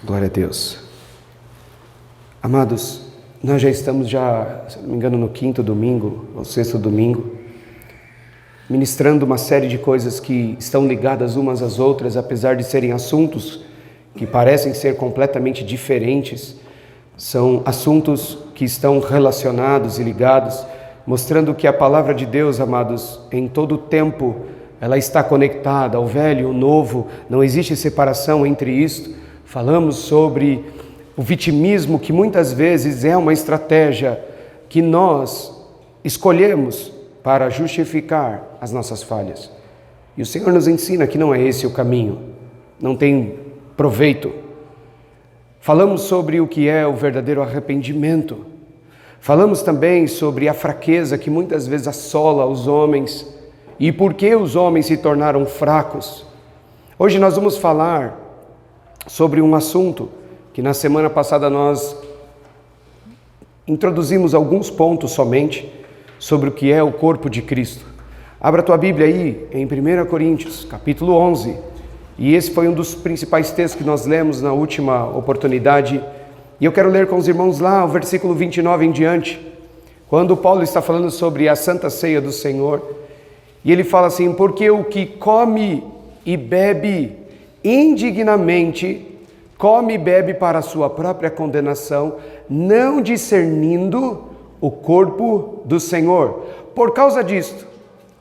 Glória a Deus. Amados, nós já estamos, se não me engano, no 5º domingo, ou 6º domingo, ministrando uma série de coisas que estão ligadas umas às outras, apesar de serem assuntos que parecem ser completamente diferentes. São assuntos que estão relacionados e ligados, mostrando que a palavra de Deus, amados, em todo o tempo, ela está conectada ao velho e ao novo, não existe separação entre isto. Falamos sobre o vitimismo, que muitas vezes é uma estratégia que nós escolhemos para justificar as nossas falhas. E o Senhor nos ensina que não é esse o caminho, não tem proveito. Falamos sobre o que é o verdadeiro arrependimento. Falamos também sobre a fraqueza que muitas vezes assola os homens e por que os homens se tornaram fracos. Hoje nós vamos falar sobre um assunto que na semana passada nós introduzimos alguns pontos somente sobre o que é o corpo de Cristo. Abra a tua Bíblia aí em 1 Coríntios, capítulo 11. E esse foi um dos principais textos que nós lemos na última oportunidade. E eu quero ler com os irmãos lá o versículo 29 em diante, quando Paulo está falando sobre a Santa Ceia do Senhor. E ele fala assim: porque o que come e bebe indignamente, come e bebe para a sua própria condenação, não discernindo o corpo do Senhor. Por causa disto,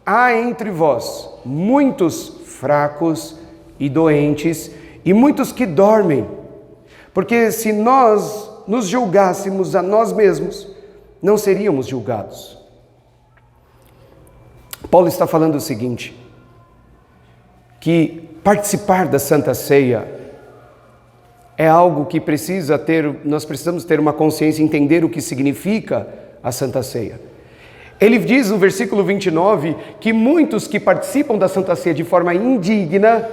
há entre vós muitos fracos e doentes, e muitos que dormem. Porque se nós nos julgássemos a nós mesmos, não seríamos julgados. Paulo está falando o seguinte, que participar da Santa Ceia é algo que nós precisamos ter uma consciência e entender o que significa a Santa Ceia. Ele diz no versículo 29 que muitos que participam da Santa Ceia de forma indigna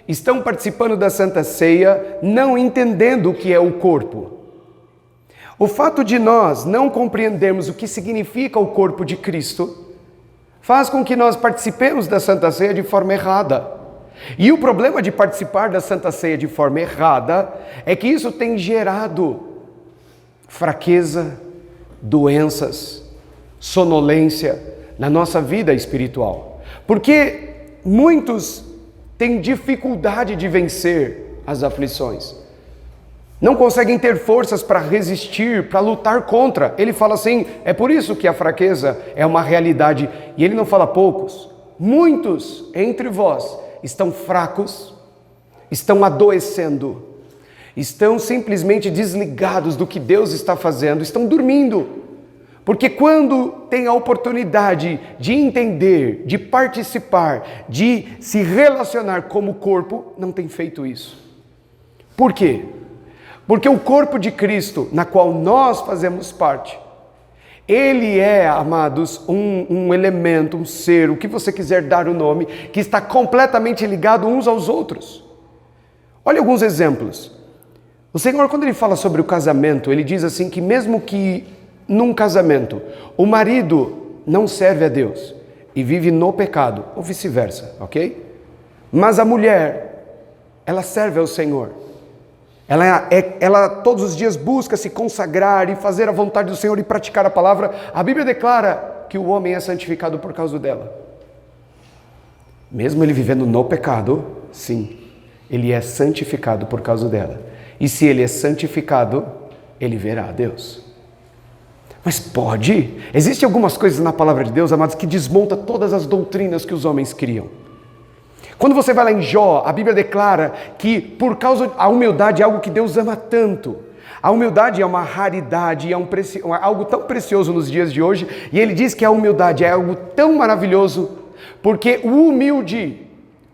estão participando da Santa Ceia não entendendo o que é o corpo. O fato de nós não compreendermos o que significa o corpo de Cristo faz com que nós participemos da Santa Ceia de forma errada. E o problema de participar da Santa Ceia de forma errada é que isso tem gerado fraqueza, doenças, sonolência na nossa vida espiritual. Porque muitos têm dificuldade de vencer as aflições. Não conseguem ter forças para resistir, para lutar contra. Ele fala assim, é por isso que a fraqueza é uma realidade. E ele não fala poucos. Muitos entre vós estão fracos, estão adoecendo, estão simplesmente desligados do que Deus está fazendo, estão dormindo. Porque quando tem a oportunidade de entender, de participar, de se relacionar como corpo, não tem feito isso. Por quê? Porque o corpo de Cristo, na qual nós fazemos parte, ele é, amados, um elemento, um ser, o que você quiser dar o nome, que está completamente ligado uns aos outros. Olha alguns exemplos. O Senhor, quando ele fala sobre o casamento, ele diz assim que mesmo que num casamento o marido não serve a Deus e vive no pecado, ou vice-versa, ok? Mas a mulher, ela serve ao Senhor. Ela todos os dias busca se consagrar e fazer a vontade do Senhor e praticar a palavra. A Bíblia declara que o homem é santificado por causa dela. Mesmo ele vivendo no pecado, sim, ele é santificado por causa dela. E se ele é santificado, ele verá a Deus. Mas pode? Existem algumas coisas na palavra de Deus, amados, que desmonta todas as doutrinas que os homens criam. Quando você vai lá em Jó, a Bíblia declara que por causa a humildade é algo que Deus ama tanto. A humildade é uma raridade, algo tão precioso nos dias de hoje. E ele diz que a humildade é algo tão maravilhoso, porque o humilde,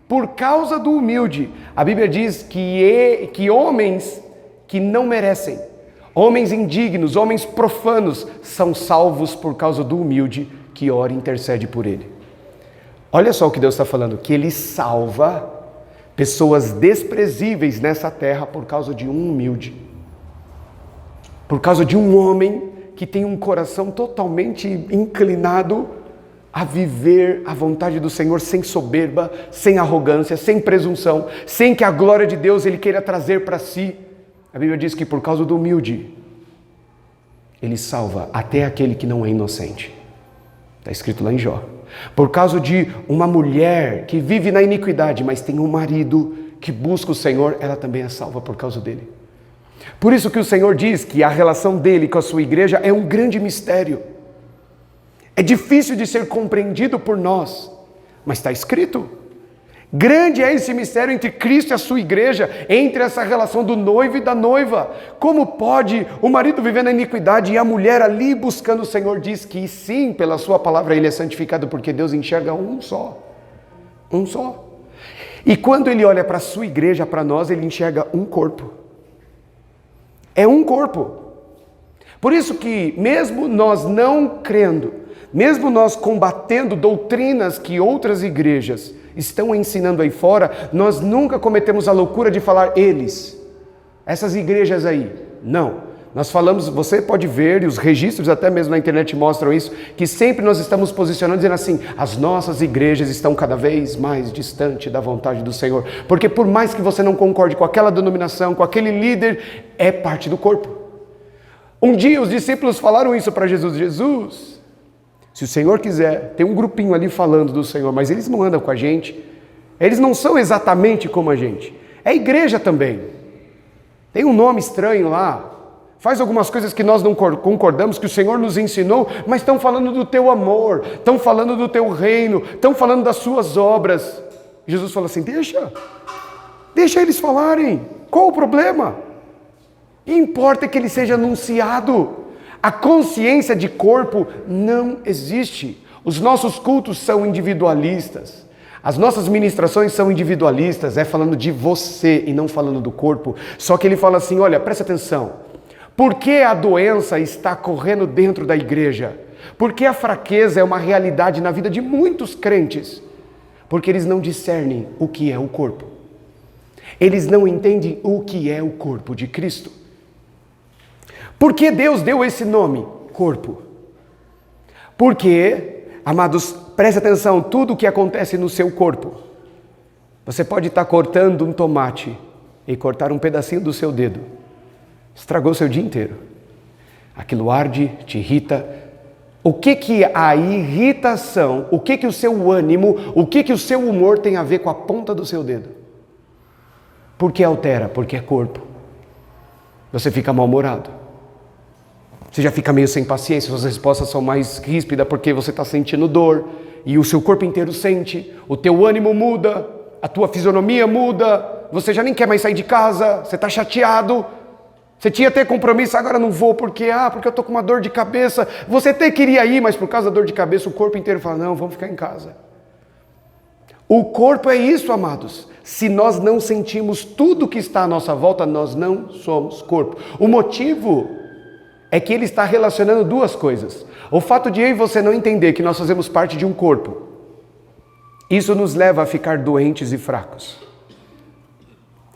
por causa do humilde, a Bíblia diz que homens que não merecem, homens indignos, homens profanos, são salvos por causa do humilde que ora e intercede por ele. Olha só o que Deus está falando, que Ele salva pessoas desprezíveis nessa terra por causa de um humilde. Por causa de um homem que tem um coração totalmente inclinado a viver a vontade do Senhor sem soberba, sem arrogância, sem presunção, sem que a glória de Deus Ele queira trazer para si. A Bíblia diz que por causa do humilde, Ele salva até aquele que não é inocente. Está escrito lá em Jó. Por causa de uma mulher que vive na iniquidade, mas tem um marido que busca o Senhor, ela também é salva por causa dele. Por isso que o Senhor diz que a relação dele com a sua igreja é um grande mistério. É difícil de ser compreendido por nós, mas está escrito. Grande é esse mistério entre Cristo e a sua igreja, entre essa relação do noivo e da noiva. Como pode o marido viver na iniquidade e a mulher ali buscando o Senhor? Diz que sim, pela sua palavra ele é santificado, porque Deus enxerga um só. Um só. E quando ele olha para a sua igreja, para nós, ele enxerga um corpo. É um corpo. Por isso que mesmo nós não crendo, mesmo nós combatendo doutrinas que outras igrejas estão ensinando aí fora, nós nunca cometemos a loucura de falar eles, essas igrejas aí. Não. Nós falamos, você pode ver, e os registros até mesmo na internet mostram isso, que sempre nós estamos posicionando dizendo assim, as nossas igrejas estão cada vez mais distantes da vontade do Senhor. Porque por mais que você não concorde com aquela denominação, com aquele líder, é parte do corpo. Um dia os discípulos falaram isso para Jesus. Jesus, se o Senhor quiser, tem um grupinho ali falando do Senhor, mas eles não andam com a gente. Eles não são exatamente como a gente. É igreja também. Tem um nome estranho lá. Faz algumas coisas que nós não concordamos, que o Senhor nos ensinou, mas estão falando do teu amor, estão falando do teu reino, estão falando das suas obras. Jesus fala assim, deixa eles falarem. Qual o problema? Importa que ele seja anunciado. A consciência de corpo não existe. Os nossos cultos são individualistas. As nossas ministrações são individualistas. É falando de você e não falando do corpo. Só que ele fala assim, olha, presta atenção. Por que a doença está correndo dentro da igreja? Porque a fraqueza é uma realidade na vida de muitos crentes. Porque eles não discernem o que é o corpo. Eles não entendem o que é o corpo de Cristo. Por que Deus deu esse nome? Corpo. Porque, amados, preste atenção, tudo o que acontece no seu corpo. Você pode estar cortando um tomate e cortar um pedacinho do seu dedo. Estragou o seu dia inteiro. Aquilo arde, te irrita. O que a irritação, o que o seu ânimo, o que o seu humor tem a ver com a ponta do seu dedo? Por que altera? Porque é corpo. Você fica mal-humorado. Você já fica meio sem paciência, suas respostas são mais ríspidas porque você está sentindo dor e o seu corpo inteiro sente, o teu ânimo muda, a tua fisionomia muda, você já nem quer mais sair de casa, você está chateado, você tinha até compromisso, agora não vou porque eu estou com uma dor de cabeça, você até queria ir, mas por causa da dor de cabeça o corpo inteiro fala, não, vamos ficar em casa. O corpo é isso, amados. Se nós não sentimos tudo que está à nossa volta, nós não somos corpo. O motivo é que ele está relacionando duas coisas. O fato de eu e você não entender que nós fazemos parte de um corpo, isso nos leva a ficar doentes e fracos.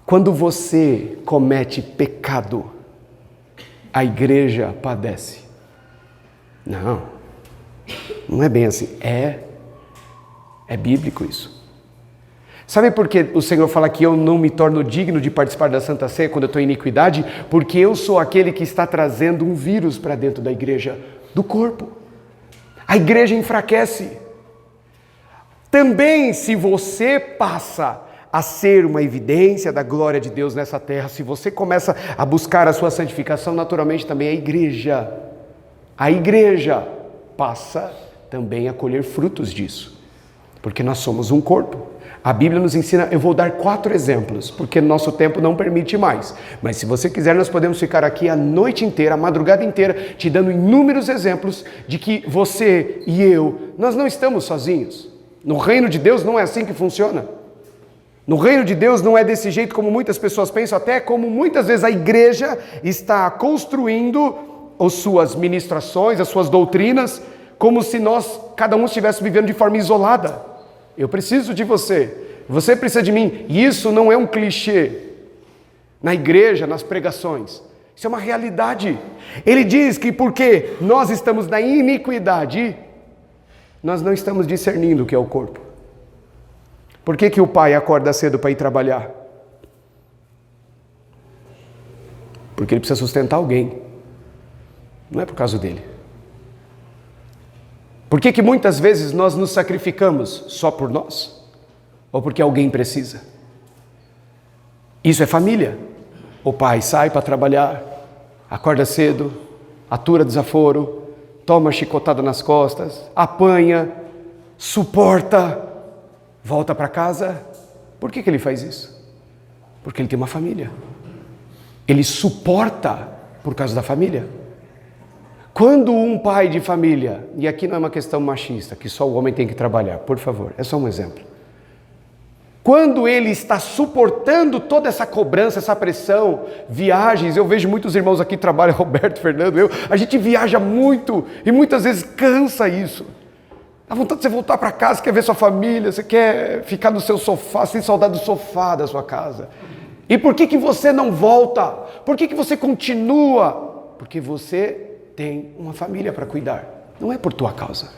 Quando você comete pecado, a igreja padece. Não é bem assim. É bíblico isso. Sabe por que o Senhor fala que eu não me torno digno de participar da Santa Ceia quando eu estou em iniquidade? Porque eu sou aquele que está trazendo um vírus para dentro da igreja, do corpo. A igreja enfraquece. Também se você passa a ser uma evidência da glória de Deus nessa terra, se você começa a buscar a sua santificação, naturalmente também a igreja passa também a colher frutos disso. Porque nós somos um corpo. A Bíblia nos ensina, eu vou dar 4 exemplos, porque nosso tempo não permite mais. Mas se você quiser, nós podemos ficar aqui a noite inteira, a madrugada inteira, te dando inúmeros exemplos de que você e eu, nós não estamos sozinhos. No reino de Deus não é assim que funciona. No reino de Deus não é desse jeito como muitas pessoas pensam, até como muitas vezes a igreja está construindo as suas ministrações, as suas doutrinas, como se nós, cada um estivesse vivendo de forma isolada. Eu preciso de você, você precisa de mim. E isso não é um clichê na igreja, nas pregações. Isso é uma realidade. Ele diz que porque nós estamos na iniquidade, nós não estamos discernindo o que é o corpo. Por que o pai acorda cedo para ir trabalhar? Porque ele precisa sustentar alguém. Não é por causa dele. Por que muitas vezes nós nos sacrificamos só por nós? Ou porque alguém precisa? Isso é família. O pai sai para trabalhar, acorda cedo, atura desaforo, toma chicotada nas costas, apanha, suporta, volta para casa. Por que ele faz isso? Porque ele tem uma família. Ele suporta por causa da família. Quando um pai de família, e aqui não é uma questão machista, que só o homem tem que trabalhar, por favor, é só um exemplo. Quando ele está suportando toda essa cobrança, essa pressão, viagens, eu vejo muitos irmãos aqui que trabalham, Roberto, Fernando, a gente viaja muito e muitas vezes cansa isso. Dá vontade de você voltar para casa, você quer ver sua família, você quer ficar no seu sofá, você tem saudade do sofá da sua casa. E por que você não volta? Por que você continua? Porque você tem uma família para cuidar. Não é por tua causa.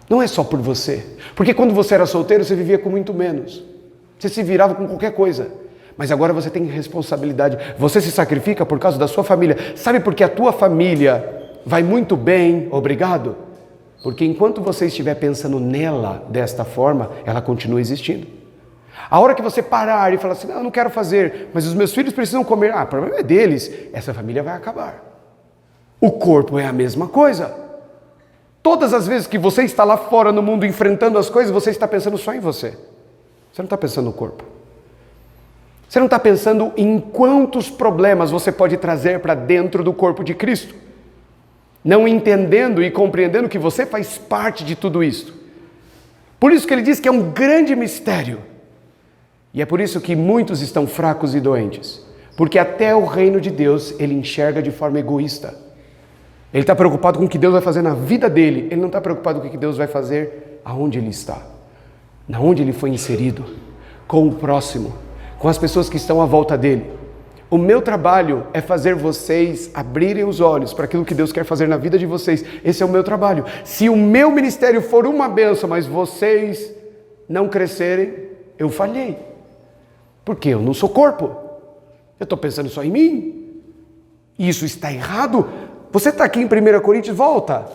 Não é só por você. Porque quando você era solteiro, você vivia com muito menos. Você se virava com qualquer coisa. Mas agora você tem responsabilidade. Você se sacrifica por causa da sua família. Sabe por que a tua família vai muito bem, obrigado? Porque enquanto você estiver pensando nela desta forma, ela continua existindo. A hora que você parar e falar assim, não, eu não quero fazer, mas os meus filhos precisam comer. O problema é deles. Essa família vai acabar. O corpo é a mesma coisa. Todas as vezes que você está lá fora no mundo enfrentando as coisas, você está pensando só em você. Você não está pensando no corpo. Você não está pensando em quantos problemas você pode trazer para dentro do corpo de Cristo. Não entendendo e compreendendo que você faz parte de tudo isso. Por isso que ele diz que é um grande mistério. E é por isso que muitos estão fracos e doentes. Porque até o reino de Deus ele enxerga de forma egoísta. Ele está preocupado com o que Deus vai fazer na vida dele. Ele não está preocupado com o que Deus vai fazer aonde ele está. Na onde ele foi inserido. Com o próximo. Com as pessoas que estão à volta dele. O meu trabalho é fazer vocês abrirem os olhos para aquilo que Deus quer fazer na vida de vocês. Esse é o meu trabalho. Se o meu ministério for uma bênção, mas vocês não crescerem, eu falhei. Porque eu não sou corpo. Eu estou pensando só em mim. Isso está errado. Você está aqui em 1 Coríntios, volta.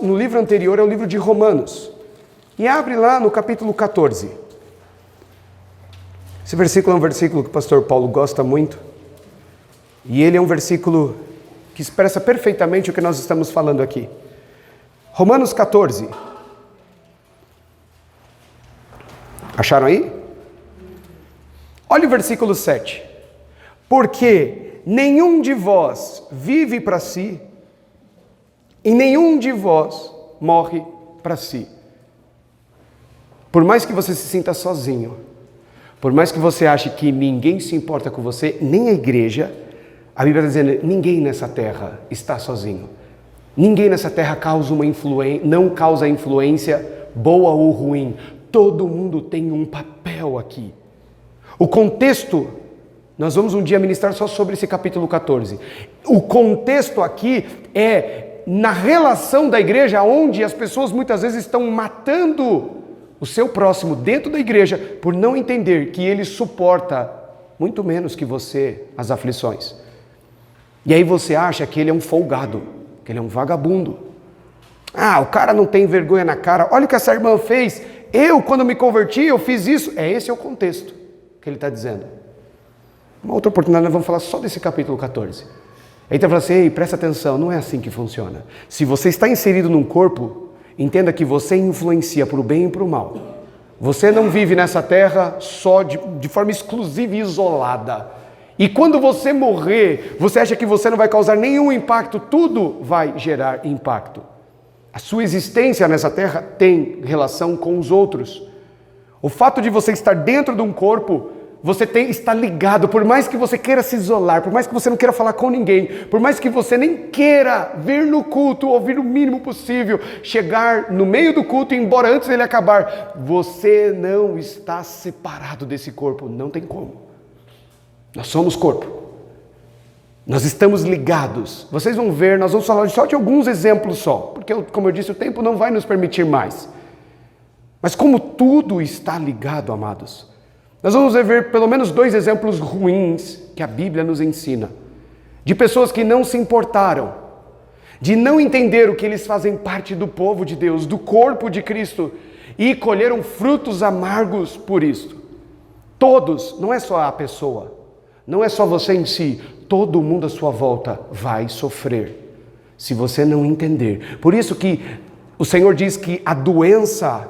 No livro anterior é o livro de Romanos. E abre lá no capítulo 14. Esse versículo é um versículo que o pastor Paulo gosta muito. E ele é um versículo que expressa perfeitamente o que nós estamos falando aqui. Romanos 14. Acharam aí? Olha o versículo 7. Porque nenhum de vós vive para si, e nenhum de vós morre para si. Por mais que você se sinta sozinho, por mais que você ache que ninguém se importa com você, nem a igreja, a Bíblia está dizendo, ninguém nessa terra está sozinho. Ninguém nessa terra não causa influência boa ou ruim. Todo mundo tem um papel aqui. O contexto, nós vamos um dia ministrar só sobre esse capítulo 14. O contexto aqui é na relação da igreja, onde as pessoas muitas vezes estão matando o seu próximo dentro da igreja por não entender que ele suporta muito menos que você as aflições. E aí você acha que ele é um folgado, que ele é um vagabundo. O cara não tem vergonha na cara. Olha o que essa irmã fez. Quando me converti, eu fiz isso. Esse é o contexto que ele está dizendo. Uma outra oportunidade, nós vamos falar só desse capítulo 14. Aí ele fala assim, ei, presta atenção, não é assim que funciona. Se você está inserido num corpo, entenda que você influencia para o bem e para o mal. Você não vive nessa terra só de forma exclusiva e isolada. E quando você morrer, você acha que você não vai causar nenhum impacto, tudo vai gerar impacto. A sua existência nessa terra tem relação com os outros. O fato de você estar dentro de um corpo, você está ligado, por mais que você queira se isolar, por mais que você não queira falar com ninguém, por mais que você nem queira vir no culto, ouvir o mínimo possível, chegar no meio do culto e ir embora antes dele acabar, você não está separado desse corpo, não tem como. Nós somos corpo. Nós estamos ligados. Vocês vão ver, nós vamos falar só de alguns exemplos só, porque, como eu disse, o tempo não vai nos permitir mais. Mas como tudo está ligado, amados, Nós vamos ver pelo menos 2 exemplos ruins que a Bíblia nos ensina. De pessoas que não se importaram, de não entender o que eles fazem parte do povo de Deus, do corpo de Cristo, e colheram frutos amargos por isto. Todos, não é só a pessoa, não é só você em si, todo mundo à sua volta vai sofrer, se você não entender. Por isso que o Senhor diz que a doença,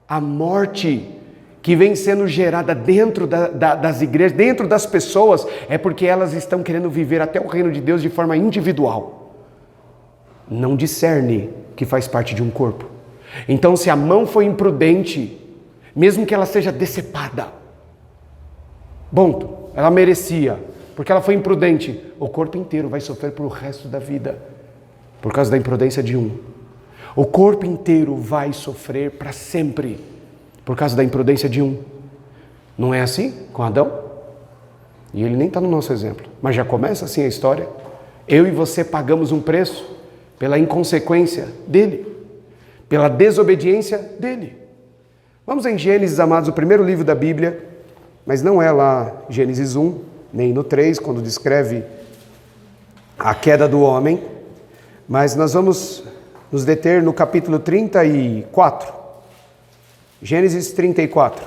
a morte que vem sendo gerada dentro das igrejas, dentro das pessoas, é porque elas estão querendo viver até o reino de Deus de forma individual. Não discerne que faz parte de um corpo. Então, se a mão foi imprudente, mesmo que ela seja decepada, ponto, ela merecia, porque ela foi imprudente, o corpo inteiro vai sofrer pro resto da vida, por causa da imprudência de um. O corpo inteiro vai sofrer para sempre, por causa da imprudência de um. Não é assim com Adão? E ele nem está no nosso exemplo, mas já começa assim a história. Eu e você pagamos um preço pela inconsequência dele, pela desobediência dele. Vamos em Gênesis, amados, o primeiro livro da Bíblia, mas não é lá Gênesis 1, nem no 3, quando descreve a queda do homem, mas nós vamos nos deter no capítulo 34. Gênesis 34.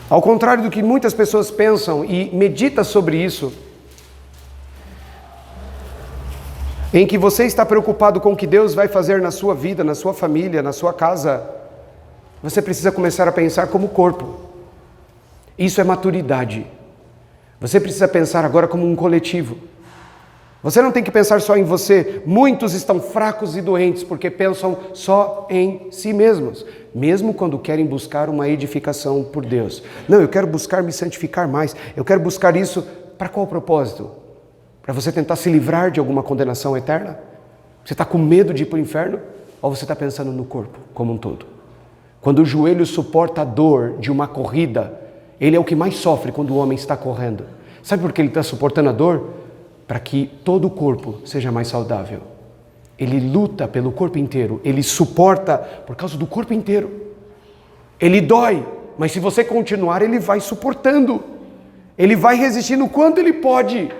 Ao contrário do que muitas pessoas pensam, e medita sobre isso, em que você está preocupado com o que Deus vai fazer na sua vida, na sua família, na sua casa, você precisa começar a pensar como corpo. Isso é maturidade. Você precisa pensar agora como um coletivo. Você não tem que pensar só em você. Muitos estão fracos e doentes porque pensam só em si mesmos, mesmo quando querem buscar uma edificação por Deus. Não, eu quero buscar me santificar mais. Eu quero buscar isso para qual propósito? Para você tentar se livrar de alguma condenação eterna? Você está com medo de ir para o inferno? Ou você está pensando no corpo como um todo? Quando o joelho suporta a dor de uma corrida, ele é o que mais sofre quando o homem está correndo. Sabe por que ele está suportando a dor? Para que todo o corpo seja mais saudável. Ele luta pelo corpo inteiro, ele suporta por causa do corpo inteiro. Ele dói, mas se você continuar, ele vai suportando. Ele vai resistindo o quanto ele pode.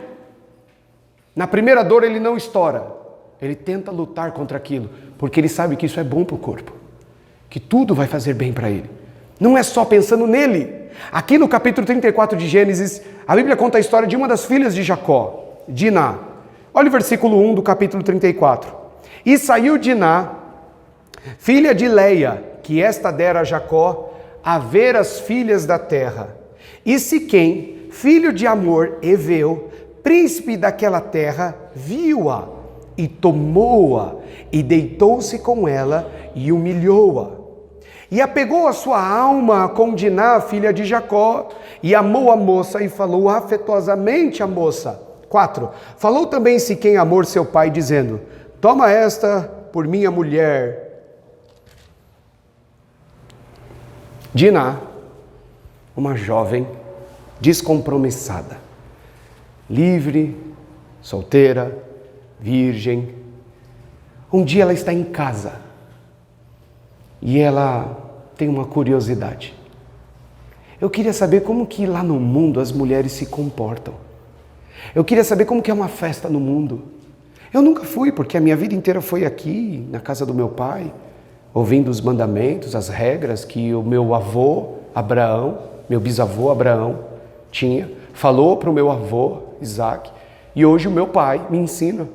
Na primeira dor ele não estoura. Ele tenta lutar contra aquilo, porque ele sabe que isso é bom para o corpo. Que tudo vai fazer bem para ele. Não é só pensando nele. Aqui no capítulo 34 de Gênesis, a Bíblia conta a história de uma das filhas de Jacó, Diná. Olha o versículo 1 do capítulo 34. E saiu Diná, filha de Leia, que esta dera a Jacó, a ver as filhas da terra. E Siquém, filho de Amor, Eveu, príncipe daquela terra, viu-a e tomou-a e deitou-se com ela e humilhou-a. E apegou a sua alma com Diná, filha de Jacó, e amou a moça e falou afetuosamente à moça. 4. Falou também Siquém a Amor, seu pai, dizendo: toma esta por minha mulher. Diná, uma jovem descompromissada, livre, solteira, virgem. Um dia ela está em casa e ela tem uma curiosidade. Eu queria saber como que lá no mundo as mulheres se comportam. Eu queria saber como que é uma festa no mundo. Eu nunca fui, porque a minha vida inteira foi aqui, na casa do meu pai, ouvindo os mandamentos, as regras que o meu avô, Abraão, meu bisavô Abraão, tinha. Falou para o meu avô, Isaac, e hoje o meu pai me ensina,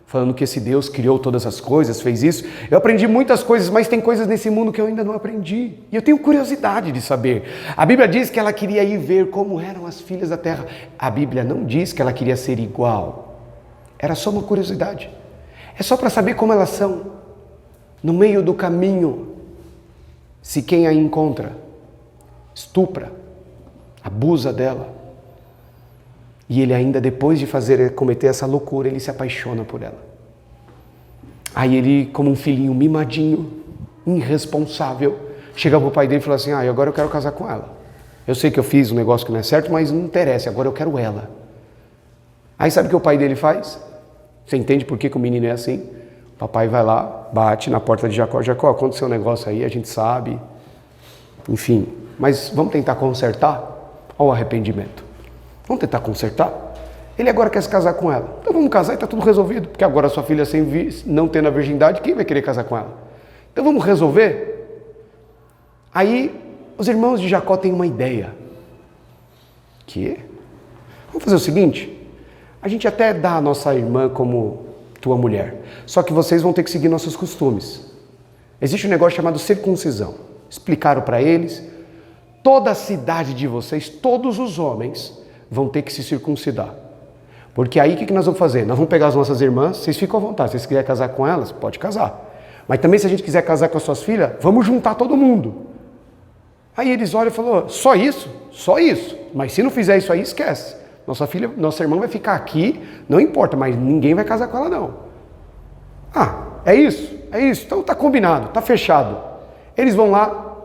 falando que esse Deus criou todas as coisas, fez isso. Eu aprendi muitas coisas, mas tem coisas nesse mundo que eu ainda não aprendi. E eu tenho curiosidade de saber. A Bíblia diz que ela queria ir ver como eram as filhas da terra. A Bíblia não diz que ela queria ser igual. Era só uma curiosidade. É só para saber como elas são. No meio do caminho, se quem a encontra, estupra, abusa dela. E ele ainda, depois de cometer essa loucura, ele se apaixona por ela. Aí ele, como um filhinho mimadinho, irresponsável, chega para o pai dele e fala assim: agora eu quero casar com ela. Eu sei que eu fiz um negócio que não é certo, mas não interessa, agora eu quero ela. Aí sabe o que o pai dele faz? Você entende por que o menino é assim? Papai vai lá, bate na porta de Jacó. Jacó, aconteceu um negócio aí, a gente sabe. Enfim, mas vamos tentar consertar? Olha o arrependimento. Vamos tentar consertar? Ele agora quer se casar com ela. Então vamos casar e está tudo resolvido. Porque agora sua filha não tendo a virgindade, quem vai querer casar com ela? Então vamos resolver? Aí os irmãos de Jacó têm uma ideia. Que? Vamos fazer o seguinte, a gente até dá a nossa irmã como tua mulher, só que vocês vão ter que seguir nossos costumes. Existe um negócio chamado circuncisão. Explicaram para eles, toda a cidade de vocês, todos os homens vão ter que se circuncidar. Porque aí o que nós vamos fazer? Nós vamos pegar as nossas irmãs, vocês ficam à vontade, se vocês quiserem casar com elas, pode casar. Mas também se a gente quiser casar com as suas filhas, vamos juntar todo mundo. Aí eles olham e falam, só isso? Só isso. Mas se não fizer isso aí, esquece. Nossa irmã vai ficar aqui, não importa, mas ninguém vai casar com ela não. É isso. Então tá combinado, tá fechado. Eles vão lá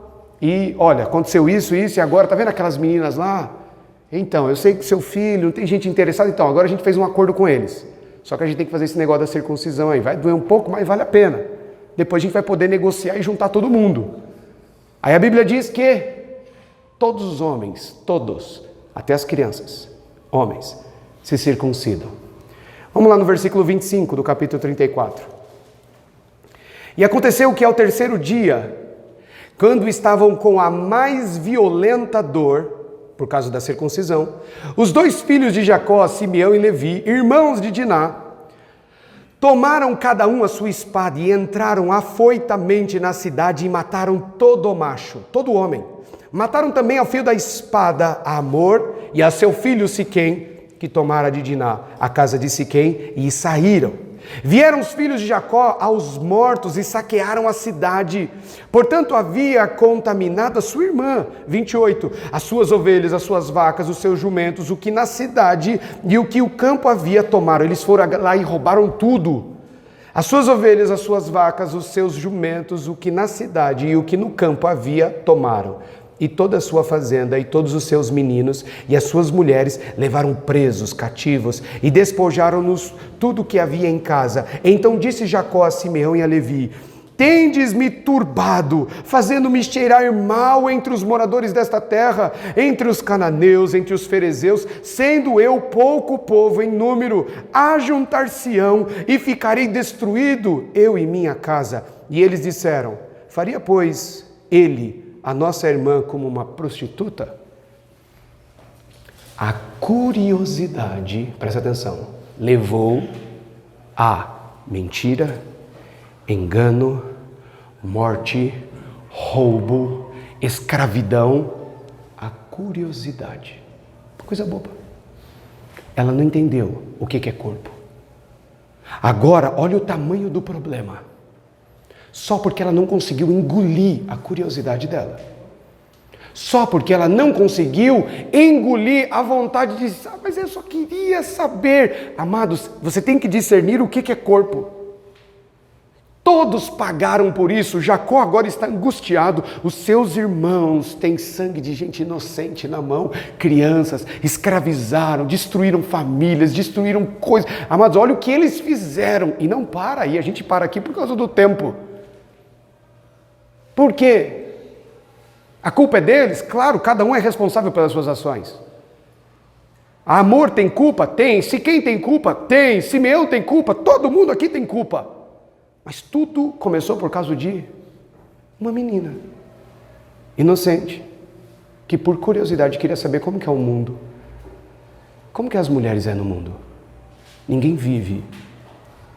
e, olha, aconteceu isso e agora, tá vendo aquelas meninas lá? Então, eu sei que seu filho, tem gente interessada, então agora a gente fez um acordo com eles. Só que a gente tem que fazer esse negócio da circuncisão aí. Vai doer um pouco, mas vale a pena. Depois a gente vai poder negociar e juntar todo mundo. Aí a Bíblia diz que todos os homens, todos, até as crianças, homens, se circuncidam. Vamos lá no versículo 25 do capítulo 34. E aconteceu que ao terceiro dia, quando estavam com a mais violenta dor, por causa da circuncisão, os dois filhos de Jacó, Simeão e Levi, irmãos de Diná, tomaram cada um a sua espada e entraram afoitamente na cidade e mataram todo o macho, todo homem. Mataram também ao fio da espada a Amor e a seu filho Siquém, que tomara de Diná a casa de Siquém, e saíram. Vieram os filhos de Jacó aos mortos e saquearam a cidade. Portanto, havia contaminado a sua irmã, 28, as suas ovelhas, as suas vacas, os seus jumentos, o que na cidade e o que o campo havia tomaram. Eles foram lá e roubaram tudo. As suas ovelhas, as suas vacas, os seus jumentos, o que na cidade e o que no campo havia tomaram. E toda a sua fazenda e todos os seus meninos e as suas mulheres levaram presos, cativos, e despojaram-nos tudo o que havia em casa. Então disse Jacó a Simeão e a Levi: tendes-me turbado, fazendo-me cheirar mal entre os moradores desta terra, entre os cananeus, entre os ferezeus, sendo eu pouco povo em número, ajuntar-se-ão e ficarei destruído, eu e minha casa. E eles disseram: faria, pois, ele a nossa irmã como uma prostituta? A curiosidade, presta atenção, levou a mentira, engano, morte, roubo, escravidão. A curiosidade, coisa boba. Ela não entendeu o que é corpo. Agora, olha o tamanho do problema. Só porque ela não conseguiu engolir a curiosidade dela. Só porque ela não conseguiu engolir a vontade de mas eu só queria saber. Amados, você tem que discernir o que é corpo. Todos pagaram por isso. Jacó agora está angustiado. Os seus irmãos têm sangue de gente inocente na mão. Crianças, escravizaram, destruíram famílias, destruíram coisas. Amados, olha o que eles fizeram. E não para aí, a gente para aqui por causa do tempo. Por quê? A culpa é deles? Claro, cada um é responsável pelas suas ações. A Amor tem culpa? Tem. Siquém tem culpa? Tem. Simeão tem culpa? Todo mundo aqui tem culpa. Mas tudo começou por causa de uma menina inocente, que por curiosidade queria saber como que é o mundo. Como que as mulheres é no mundo? Ninguém vive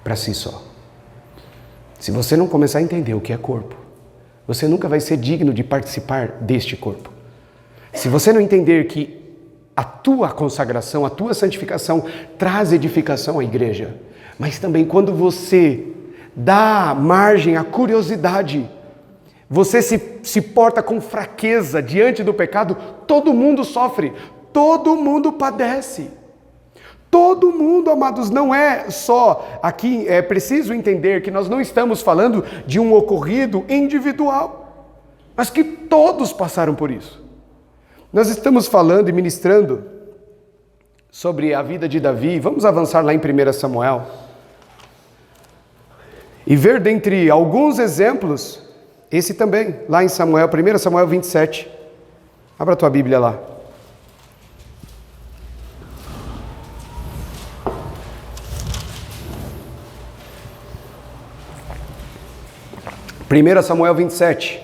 para si só. Se você não começar a entender o que é corpo, você nunca vai ser digno de participar deste corpo. Se você não entender que a tua consagração, a tua santificação traz edificação à igreja, mas também quando você dá margem à curiosidade, você se porta com fraqueza diante do pecado, todo mundo sofre, todo mundo padece. Todo mundo, amados, não é só aqui, é preciso entender que nós não estamos falando de um ocorrido individual, mas que todos passaram por isso. Nós estamos falando e ministrando sobre a vida de Davi. Vamos avançar lá em 1 Samuel. E ver dentre alguns exemplos, esse também, lá em Samuel, 1 Samuel 27. Abra a tua Bíblia lá. Primeiro Samuel 27.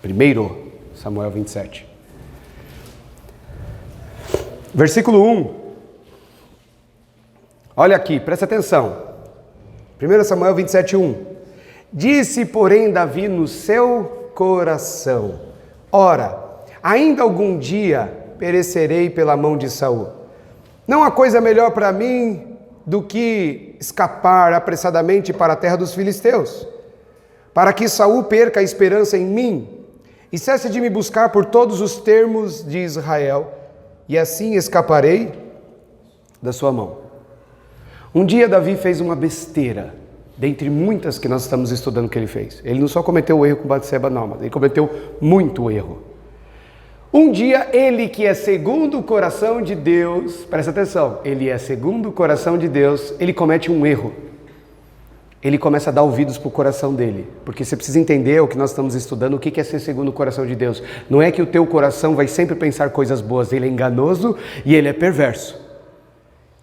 Primeiro Samuel 27. Versículo 1. Olha aqui, presta atenção. 1 Samuel 27, 1. Disse, porém, Davi no seu coração: ora, ainda algum dia perecerei pela mão de Saul. Não há coisa melhor para mim do que escapar apressadamente para a terra dos filisteus, para que Saul perca a esperança em mim e cesse de me buscar por todos os termos de Israel, e assim escaparei da sua mão. Um dia Davi fez uma besteira, dentre muitas que nós estamos estudando que ele fez. Ele não só cometeu o erro com Batseba, não, mas ele cometeu muito erro. Um dia, ele que é segundo o coração de Deus, presta atenção, ele é segundo o coração de Deus, ele comete um erro. Ele começa a dar ouvidos para o coração dele, porque você precisa entender o que nós estamos estudando, o que é ser segundo o coração de Deus. Não é que o teu coração vai sempre pensar coisas boas, ele é enganoso e ele é perverso.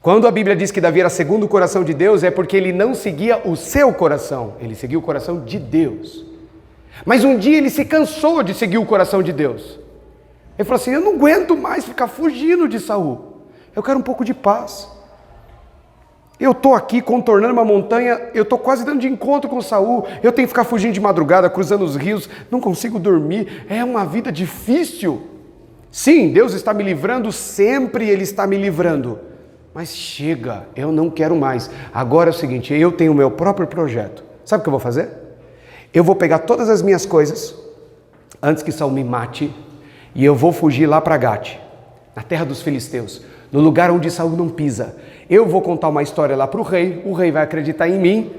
Quando a Bíblia diz que Davi era segundo o coração de Deus, é porque ele não seguia o seu coração, ele seguia o coração de Deus. Mas um dia ele se cansou de seguir o coração de Deus. Ele falou assim: eu não aguento mais ficar fugindo de Saul, eu quero um pouco de paz. Eu estou aqui contornando uma montanha, eu estou quase dando de encontro com Saul, eu tenho que ficar fugindo de madrugada, cruzando os rios, não consigo dormir, é uma vida difícil. Sim, Deus está me livrando, sempre Ele está me livrando. Mas chega, eu não quero mais. Agora é o seguinte, eu tenho o meu próprio projeto. Sabe o que eu vou fazer? Eu vou pegar todas as minhas coisas, antes que Saul me mate, e eu vou fugir lá para Gate, na terra dos filisteus, no lugar onde Saul não pisa. Eu vou contar uma história lá para o rei vai acreditar em mim,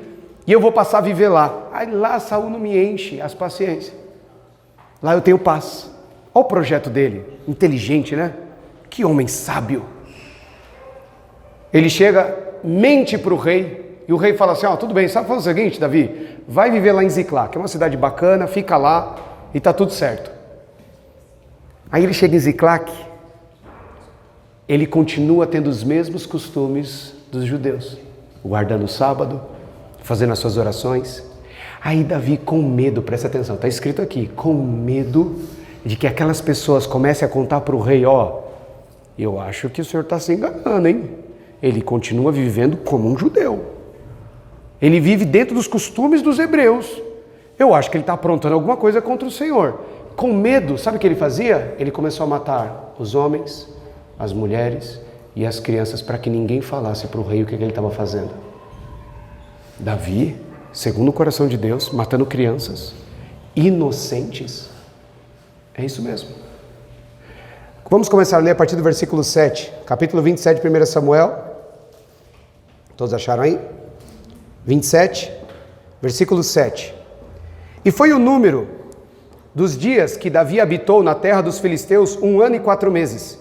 e eu vou passar a viver lá. Aí lá Saul não me enche as paciências. Lá eu tenho paz. Olha o projeto dele, inteligente, né? Que homem sábio. Ele chega, mente para o rei, e o rei fala assim: tudo bem, sabe fazer o seguinte, Davi? Vai viver lá em Ziclá, que é uma cidade bacana, fica lá e está tudo certo. Aí ele chega em Ziclac, ele continua tendo os mesmos costumes dos judeus, guardando o sábado, fazendo as suas orações. Aí Davi, com medo, presta atenção, está escrito aqui, com medo de que aquelas pessoas comecem a contar para o rei: eu acho que o senhor está se enganando, hein? Ele continua vivendo como um judeu. Ele vive dentro dos costumes dos hebreus. Eu acho que ele está aprontando alguma coisa contra o Senhor. Com medo, sabe o que ele fazia? Ele começou a matar os homens, as mulheres e as crianças para que ninguém falasse para o rei o que ele estava fazendo. Davi, segundo o coração de Deus, matando crianças inocentes. É isso mesmo. Vamos começar a ler a partir do versículo 7, capítulo 27 de 1 Samuel. Todos acharam aí? 27, versículo 7. E foi o número dos dias que Davi habitou na terra dos filisteus 1 ano e 4 meses.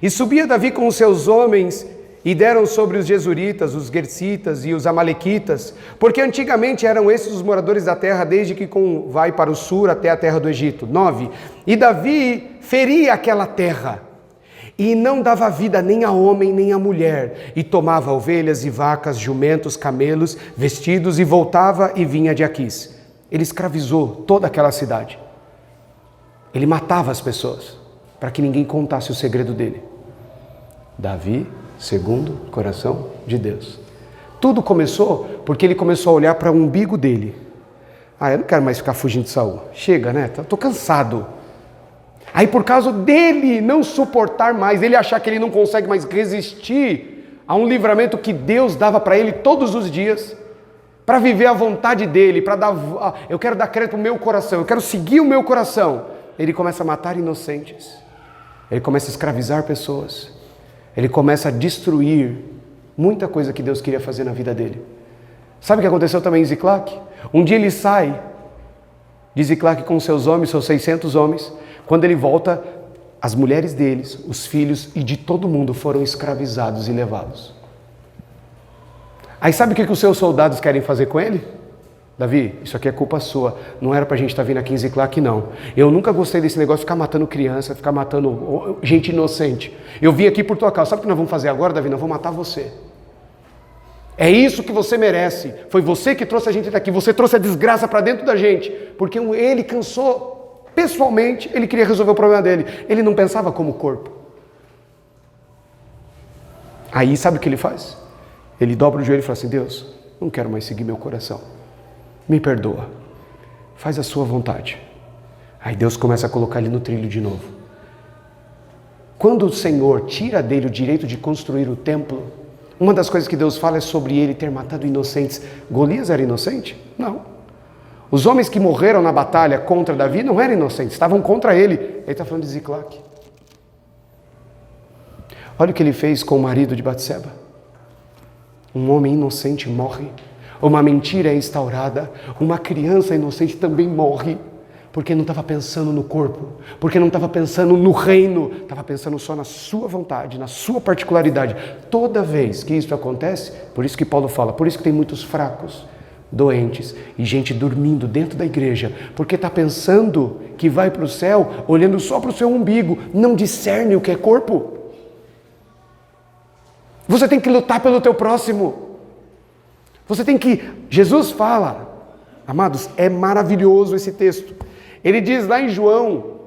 E subia Davi com os seus homens e deram sobre os Gesuritas, os Gersitas e os Amalequitas, porque antigamente eram esses os moradores da terra, desde que vai para o sul até a terra do Egito. 9. E Davi feria aquela terra, e não dava vida nem a homem nem a mulher, e tomava ovelhas e vacas, jumentos, camelos, vestidos, e voltava e vinha de Aquis. Ele escravizou toda aquela cidade. Ele matava as pessoas, para que ninguém contasse o segredo dele. Davi, segundo o coração de Deus. Tudo começou porque ele começou a olhar para o umbigo dele. Eu não quero mais ficar fugindo de Saul. Chega, né? Estou cansado. Aí por causa dele não suportar mais, ele achar que ele não consegue mais resistir a um livramento que Deus dava para ele todos os dias, para viver a vontade dele, para dar, eu quero dar crédito para o meu coração, eu quero seguir o meu coração. Ele começa a matar inocentes, ele começa a escravizar pessoas, ele começa a destruir muita coisa que Deus queria fazer na vida dele. Sabe o que aconteceu também em Ziclac? Um dia ele sai de Ziclac com seus homens, seus 600 homens. Quando ele volta, as mulheres deles, os filhos e de todo mundo foram escravizados e levados. Aí sabe o que os seus soldados querem fazer com ele? Davi, isso aqui é culpa sua. Não era pra gente estar vindo aqui em Ziclac, não. Eu nunca gostei desse negócio de ficar matando criança, ficar matando gente inocente. Eu vim aqui por tua causa. Sabe o que nós vamos fazer agora, Davi? Nós vamos matar você. É isso que você merece. Foi você que trouxe a gente daqui. Você trouxe a desgraça para dentro da gente. Porque ele cansou, pessoalmente, ele queria resolver o problema dele. Ele não pensava como corpo. Aí sabe o que ele faz? Ele dobra o joelho e fala assim: Deus, não quero mais seguir meu coração. Me perdoa. Faz a sua vontade. Aí Deus começa a colocar ele no trilho de novo. Quando o Senhor tira dele o direito de construir o templo, uma das coisas que Deus fala é sobre ele ter matado inocentes. Golias era inocente? Não. Os homens que morreram na batalha contra Davi não eram inocentes, estavam contra ele. Ele está falando de Ziclac. Olha o que ele fez com o marido de Batseba. Um homem inocente morre. Uma mentira é instaurada. Uma criança inocente também morre. Porque não estava pensando no corpo. Porque não estava pensando no reino. Estava pensando só na sua vontade, na sua particularidade. Toda vez que isso acontece, por isso que Paulo fala, por isso que tem muitos fracos, doentes e gente dormindo dentro da igreja. Porque está pensando que vai para o céu, olhando só para o seu umbigo. Não discerne o que é corpo. Você tem que lutar pelo teu próximo. Você tem que... Jesus fala, amados, é maravilhoso esse texto. Ele diz lá em João,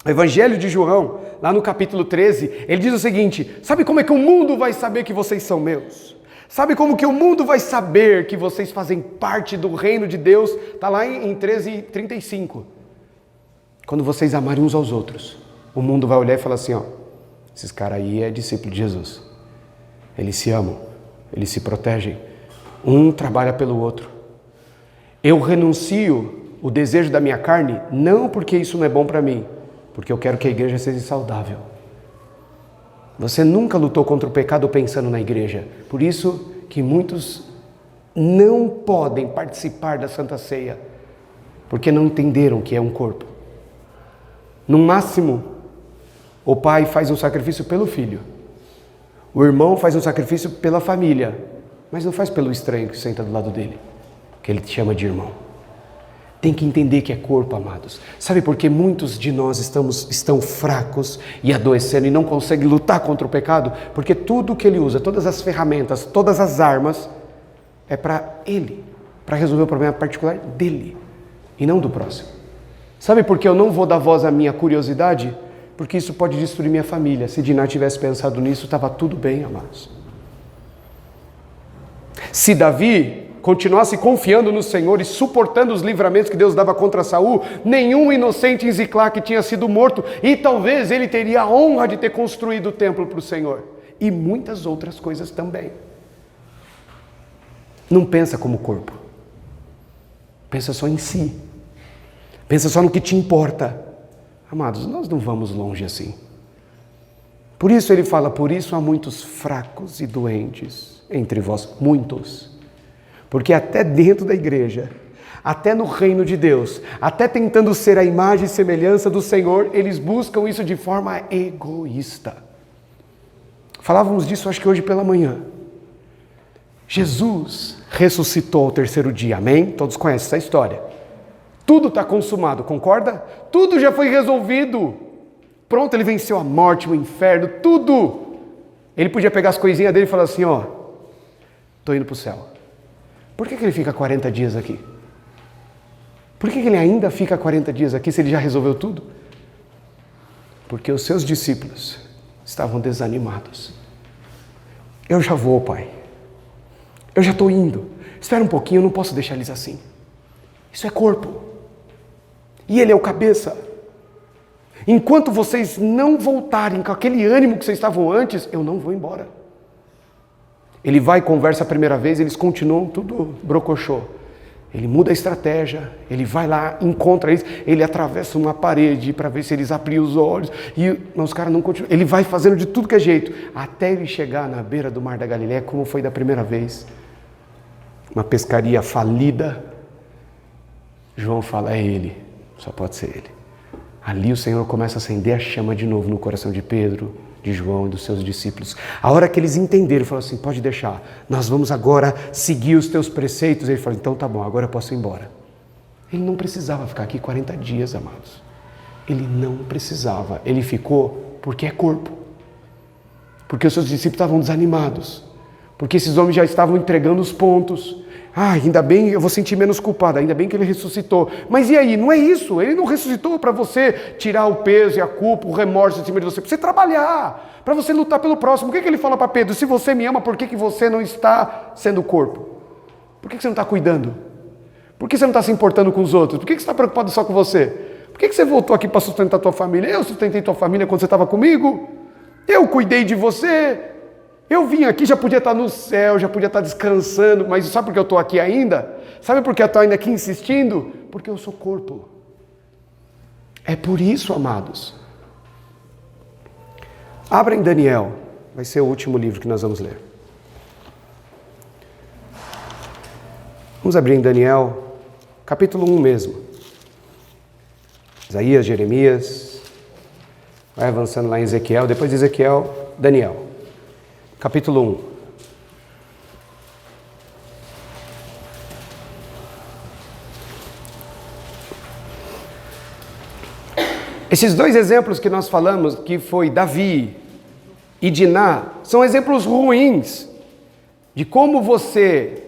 Evangelho de João, lá no capítulo 13, ele diz o seguinte: sabe como é que o mundo vai saber que vocês são meus? Sabe como que o mundo vai saber que vocês fazem parte do reino de Deus? Está lá em 13:35. Quando vocês amarem uns aos outros, o mundo vai olhar e falar assim, ó, esses caras aí é discípulo de Jesus. Eles se amam, eles se protegem. Um trabalha pelo outro. Eu renuncio o desejo da minha carne, não porque isso não é bom para mim, porque eu quero que a igreja seja saudável. Você nunca lutou contra o pecado pensando na igreja. Por isso que muitos não podem participar da Santa Ceia, porque não entenderam que é um corpo. No máximo, o pai faz um sacrifício pelo filho. O irmão faz um sacrifício pela família, mas não faz pelo estranho que senta do lado dele, que ele te chama de irmão. Tem que entender que é corpo, amados. Sabe por que muitos de nós estão fracos e adoecendo e não conseguem lutar contra o pecado? Porque tudo que ele usa, todas as ferramentas, todas as armas, é para ele, para resolver o problema particular dele e não do próximo. Sabe por que eu não vou dar voz à minha curiosidade? Porque isso pode destruir minha família. Se Diná tivesse pensado nisso, estava tudo bem, amados. Se Davi continuasse confiando no Senhor e suportando os livramentos que Deus dava contra Saul, nenhum inocente em Ziclac tinha sido morto e talvez ele teria a honra de ter construído o templo para o Senhor. E muitas outras coisas também. Não pensa como corpo. Pensa só em si. Pensa só no que te importa. Amados, nós não vamos longe assim. Por isso ele fala, por isso há muitos fracos e doentes entre vós, muitos. Porque até dentro da igreja, até no reino de Deus, até tentando ser a imagem e semelhança do Senhor, eles buscam isso de forma egoísta. Falávamos disso acho que hoje pela manhã. Jesus ressuscitou ao terceiro dia, amém? Todos conhecem essa história. Tudo está consumado, concorda? Tudo já foi resolvido. Pronto, ele venceu a morte, o inferno, tudo. Ele podia pegar as coisinhas dele e falar assim, ó, estou indo para o céu. Por que ele fica 40 dias aqui? Por que ele ainda fica 40 dias aqui se ele já resolveu tudo? Porque os seus discípulos estavam desanimados. Eu já vou, Pai. Eu já estou indo. Espera um pouquinho, eu não posso deixar eles assim. Isso é corpo. E ele é o cabeça. Enquanto vocês não voltarem com aquele ânimo que vocês estavam antes, eu não vou embora. Ele vai, conversa a primeira vez, eles continuam tudo brocochô. Ele muda a estratégia, ele vai lá, encontra eles, ele atravessa uma parede para ver se eles abriam os olhos, mas os caras não continuam. Ele vai fazendo de tudo que é jeito, até ele chegar na beira do Mar da Galileia, como foi da primeira vez. Uma pescaria falida. João fala, é ele, só pode ser ele. Ali o Senhor começa a acender a chama de novo no coração de Pedro, de João e dos seus discípulos. A hora que eles entenderam, falaram assim, pode deixar, nós vamos agora seguir os teus preceitos. Ele falou, então tá bom, agora eu posso ir embora. Ele não precisava ficar aqui 40 dias, amados. Ele não precisava, ele ficou porque é corpo. Porque os seus discípulos estavam desanimados. Porque esses homens já estavam entregando os pontos. Ainda bem, eu vou sentir menos culpado, ainda bem que ele ressuscitou. Mas e aí? Não é isso, ele não ressuscitou para você tirar o peso e a culpa, o remorso de cima de você, para você trabalhar, para você lutar pelo próximo. O que ele fala para Pedro? Se você me ama, por que você não está sendo corpo? Por que você não está cuidando? Por que você não está se importando com os outros? Por que você está preocupado só com você? Por que você voltou aqui para sustentar a tua família? Eu sustentei tua família quando você estava comigo. Eu cuidei de você. Eu vim aqui, já podia estar no céu, já podia estar descansando, mas sabe por que eu estou aqui ainda? Sabe por que eu estou ainda aqui insistindo? Porque eu sou corpo. É por isso, amados. Abra em Daniel, vai ser o último livro que nós vamos ler. Vamos abrir em Daniel, capítulo 1 mesmo. Isaías, Jeremias, vai avançando lá em Ezequiel, depois de Ezequiel, Daniel. Capítulo 1. Esses dois exemplos que nós falamos, que foi Davi e Diná, são exemplos ruins de como você,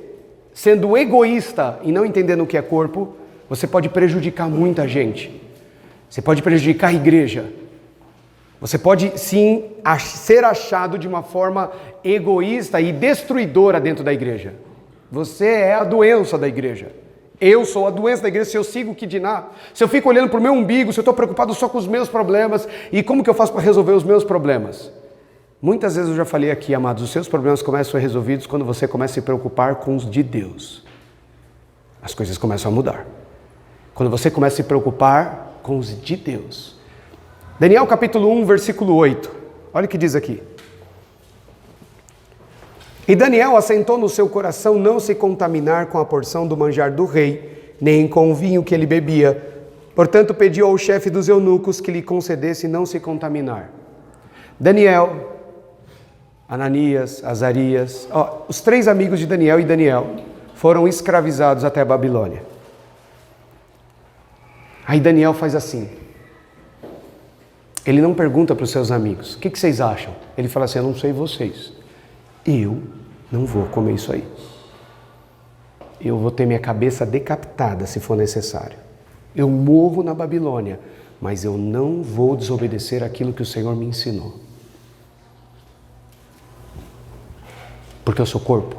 sendo egoísta e não entendendo o que é corpo, você pode prejudicar muita gente. Você pode prejudicar a igreja. Você pode, sim, ser achado de uma forma egoísta e destruidora dentro da igreja. Você é a doença da igreja. Eu sou a doença da igreja se eu sigo o que Diná. Se eu fico olhando para o meu umbigo, se eu estou preocupado só com os meus problemas. E como que eu faço para resolver os meus problemas? Muitas vezes eu já falei aqui, amados, os seus problemas começam a ser resolvidos quando você começa a se preocupar com os de Deus. As coisas começam a mudar. Quando você começa a se preocupar com os de Deus. Daniel capítulo 1, versículo 8. Olha o que diz aqui. E Daniel assentou no seu coração não se contaminar com a porção do manjar do rei, nem com o vinho que ele bebia. Portanto, pediu ao chefe dos eunucos que lhe concedesse não se contaminar. Daniel, Ananias, Azarias, os três amigos de Daniel e Daniel foram escravizados até a Babilônia. Aí Daniel faz assim. Ele não pergunta para os seus amigos, o que vocês acham? Ele fala assim, eu não sei vocês. Eu não vou comer isso aí. Eu vou ter minha cabeça decapitada se for necessário. Eu morro na Babilônia, mas eu não vou desobedecer aquilo que o Senhor me ensinou. Porque eu sou corpo.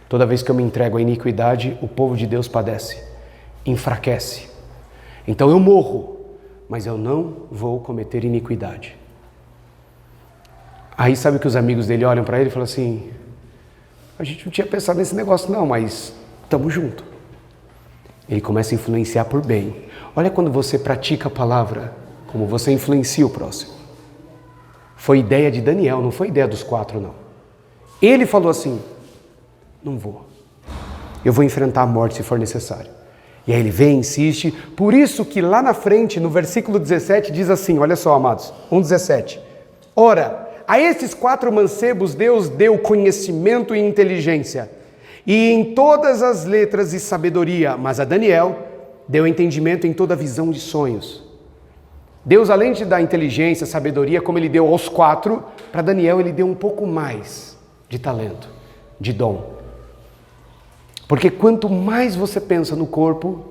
Toda vez que eu me entrego à iniquidade, o povo de Deus padece, enfraquece. Então eu morro, mas eu não vou cometer iniquidade. Aí sabe que os amigos dele olham para ele e falam assim, a gente não tinha pensado nesse negócio não, mas estamos juntos. Ele começa a influenciar por bem. Olha quando você pratica a palavra, como você influencia o próximo. Foi ideia de Daniel, não foi ideia dos quatro não. Ele falou assim, não vou. Eu vou enfrentar a morte se for necessário. E aí ele vem, insiste. Por isso que lá na frente, no versículo 17, diz assim, olha só, amados, 1:17. Ora, a esses quatro mancebos Deus deu conhecimento e inteligência, e em todas as letras e sabedoria, mas a Daniel deu entendimento em toda visão de sonhos. Deus, além de dar inteligência, sabedoria, como ele deu aos quatro, para Daniel ele deu um pouco mais de talento, de dom. Porque quanto mais você pensa no corpo,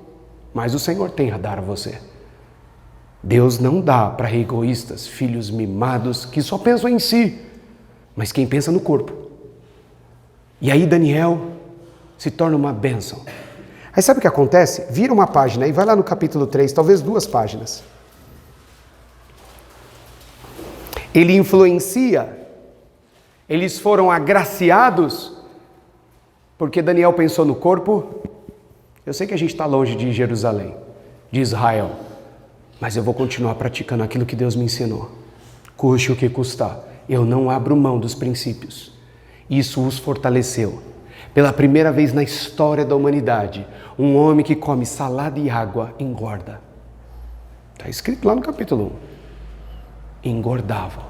mais o Senhor tem a dar a você. Deus não dá para egoístas, filhos mimados, que só pensam em si, mas quem pensa no corpo. E aí Daniel se torna uma bênção. Aí sabe o que acontece? Vira uma página e vai lá no capítulo 3, talvez 2 páginas. Ele influencia, eles foram agraciados, porque Daniel pensou no corpo. Eu sei que a gente está longe de Jerusalém, de Israel, mas eu vou continuar praticando aquilo que Deus me ensinou. Custe o que custar, eu não abro mão dos princípios. Isso os fortaleceu. Pela primeira vez na história da humanidade, um homem que come salada e água engorda. Está escrito lá no capítulo 1. Engordavam.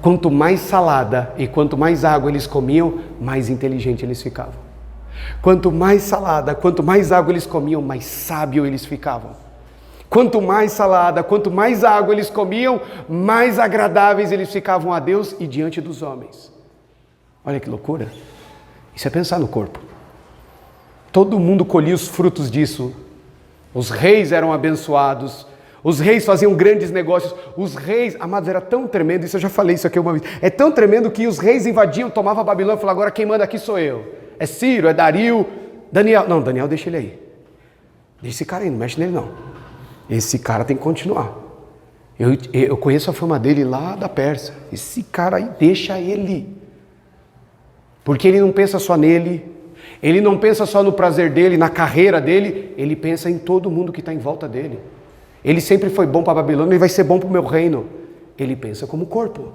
Quanto mais salada e quanto mais água eles comiam, mais inteligente eles ficavam. Quanto mais salada, quanto mais água eles comiam, mais sábio eles ficavam. Quanto mais salada, quanto mais água eles comiam, mais agradáveis eles ficavam a Deus e diante dos homens. Olha que loucura. Isso é pensar no corpo. Todo mundo colhia os frutos disso. Os reis eram abençoados. Os reis faziam grandes negócios. Os reis, amados, era tão tremendo, isso eu já falei isso aqui uma vez. É tão tremendo que os reis invadiam, tomavam a Babilônia e falavam, agora quem manda aqui sou eu. É Ciro, é Dario, Daniel. Não, Daniel deixa ele aí. Deixa esse cara aí, não mexe nele não. Esse cara tem que continuar. Eu conheço a fama dele lá da Pérsia. Esse cara aí, deixa ele. Porque ele não pensa só nele. Ele não pensa só no prazer dele, na carreira dele. Ele pensa em todo mundo que está em volta dele. Ele sempre foi bom para a Babilônia e vai ser bom para o meu reino. Ele pensa como corpo.